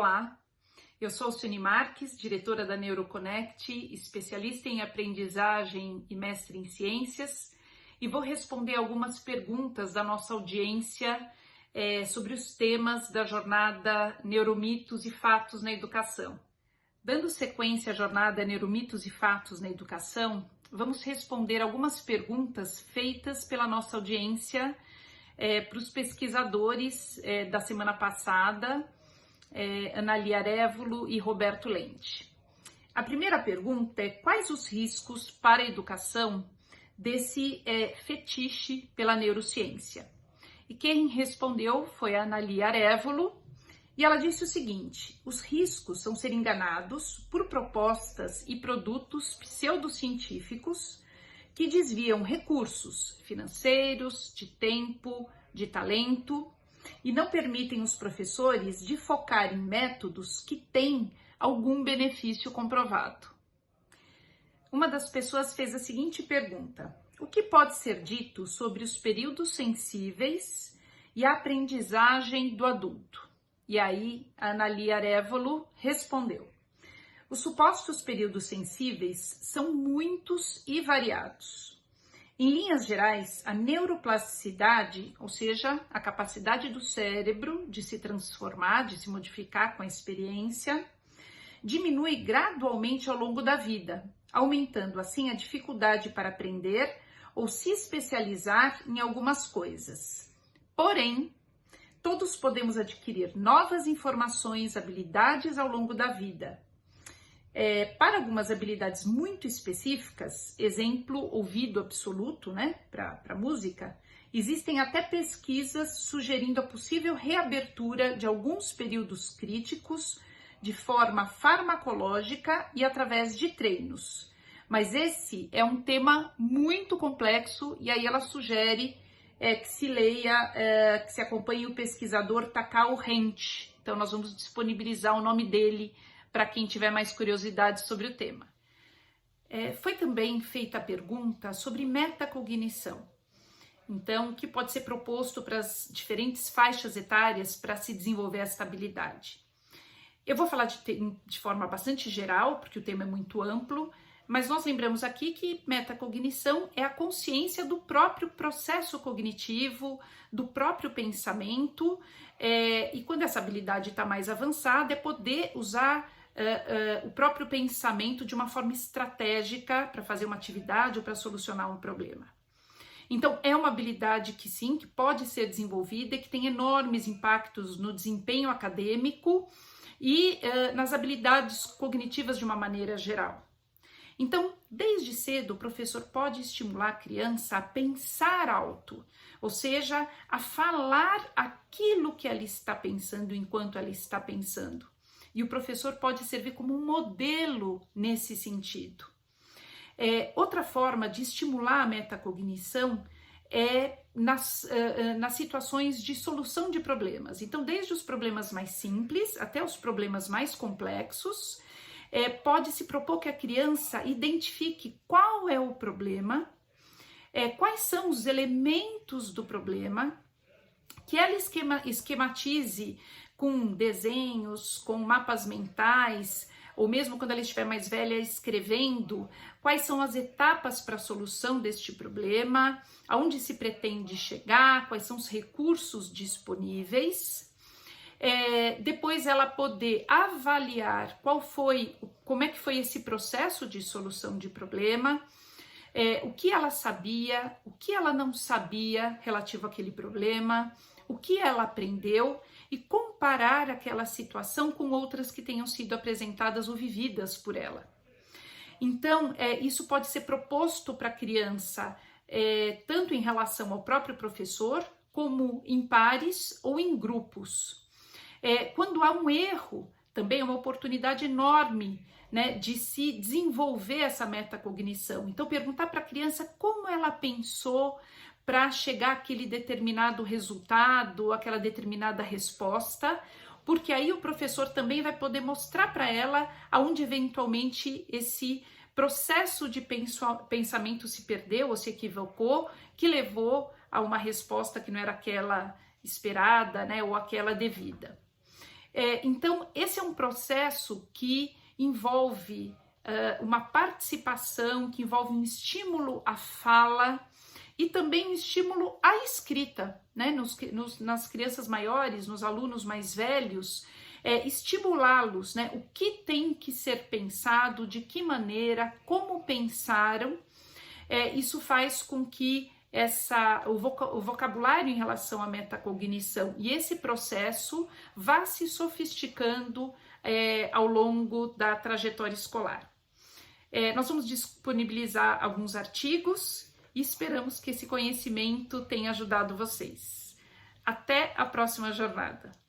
Olá, eu sou Suene Marques, diretora da NeuroConnect, especialista em aprendizagem e mestre em ciências, e vou responder algumas perguntas da nossa audiência sobre os temas da jornada Neuromitos e Fatos na Educação. Dando sequência à jornada Neuromitos e Fatos na Educação, vamos responder algumas perguntas feitas pela nossa audiência para os pesquisadores da semana passada, Anali Arévolo e Roberto Lente. A primeira pergunta é: quais os riscos para a educação desse fetiche pela neurociência? E quem respondeu foi a Anali Arévolo, e ela disse o seguinte: os riscos são ser enganados por propostas e produtos pseudocientíficos que desviam recursos financeiros, de tempo, de talento, e não permitem os professores de focar em métodos que têm algum benefício comprovado. Uma das pessoas fez a seguinte pergunta: o que pode ser dito sobre os períodos sensíveis e a aprendizagem do adulto? E aí, a Anali Arévolo respondeu: os supostos períodos sensíveis são muitos e variados. Em linhas gerais, a neuroplasticidade, ou seja, a capacidade do cérebro de se transformar, de se modificar com a experiência, diminui gradualmente ao longo da vida, aumentando assim a dificuldade para aprender ou se especializar em algumas coisas. Porém, todos podemos adquirir novas informações, habilidades ao longo da vida. Para algumas habilidades muito específicas, exemplo, ouvido absoluto, para música, existem até pesquisas sugerindo a possível reabertura de alguns períodos críticos de forma farmacológica e através de treinos. Mas esse é um tema muito complexo e aí ela sugere que se leia, que se acompanhe o pesquisador Takao Hent. Então nós vamos disponibilizar o nome dele para quem tiver mais curiosidade sobre o tema. Foi também feita a pergunta sobre metacognição. Então, o que pode ser proposto para as diferentes faixas etárias para se desenvolver essa habilidade? Eu vou falar de forma bastante geral, porque o tema é muito amplo, mas nós lembramos aqui que metacognição é a consciência do próprio processo cognitivo, do próprio pensamento, e quando essa habilidade está mais avançada, é poder usar o próprio pensamento de uma forma estratégica para fazer uma atividade ou para solucionar um problema. Então, é uma habilidade que sim, que pode ser desenvolvida e que tem enormes impactos no desempenho acadêmico e nas habilidades cognitivas de uma maneira geral. Então, desde cedo, o professor pode estimular a criança a pensar alto, ou seja, a falar aquilo que ela está pensando enquanto ela está pensando. E o professor pode servir como um modelo nesse sentido. Outra forma de estimular a metacognição é nas situações de solução de problemas. Então, desde os problemas mais simples até os problemas mais complexos, pode-se propor que a criança identifique qual é o problema, quais são os elementos do problema, que ela esquematize com desenhos, com mapas mentais, ou mesmo quando ela estiver mais velha, escrevendo quais são as etapas para a solução deste problema, aonde se pretende chegar, quais são os recursos disponíveis. Depois ela poder avaliar como é que foi esse processo de solução de problema, o que ela sabia, o que ela não sabia relativo àquele problema, o que ela aprendeu e comparar aquela situação com outras que tenham sido apresentadas ou vividas por ela. Então, isso pode ser proposto para a criança, tanto em relação ao próprio professor, como em pares ou em grupos. Quando há um erro, também é uma oportunidade enorme, de se desenvolver essa metacognição. Então, perguntar para a criança como ela pensou para chegar àquele determinado resultado, aquela determinada resposta, porque aí o professor também vai poder mostrar para ela aonde eventualmente esse processo de pensamento se perdeu ou se equivocou, que levou a uma resposta que não era aquela esperada, ou aquela devida. Então, esse é um processo que envolve uma participação, que envolve um estímulo à fala e também um estímulo à escrita, né? Nas crianças maiores, nos alunos mais velhos, estimulá-los, né? O que tem que ser pensado, de que maneira, como pensaram. Isso faz com que o vocabulário em relação à metacognição e esse processo vá se sofisticando ao longo da trajetória escolar. Nós vamos disponibilizar alguns artigos e esperamos que esse conhecimento tenha ajudado vocês. Até a próxima jornada!